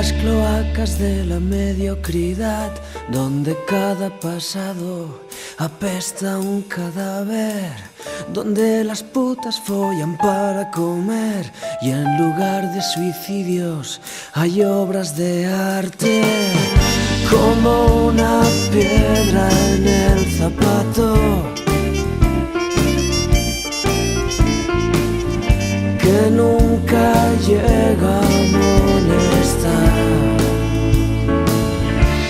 las cloacas de la mediocridad, donde cada pasado apesta un cadáver, donde las putas follan para comer y en lugar de suicidios hay obras de arte, como una piedra en el zapato que nunca llega a molestar.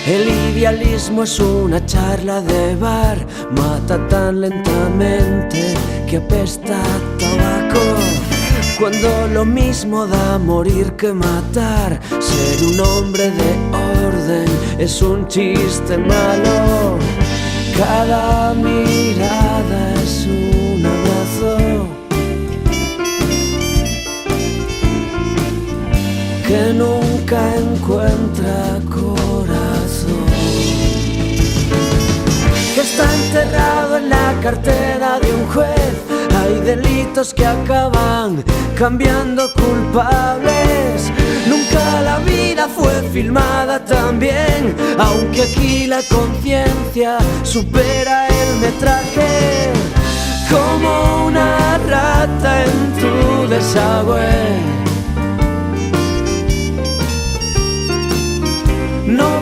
El idealismo es una charla de bar, mata tan lentamente que apesta a tabaco. Cuando lo mismo da morir que matar, ser un hombre de orden es un chiste malo. Cada mirada es un abrazo que nunca encuentra corazón, que está enterrado en la cartera de un juez. Hay delitos que acaban cambiando culpables. Nunca la vida fue filmada tan bien, aunque aquí la conciencia supera el metraje. Como una rata en tu desagüe, no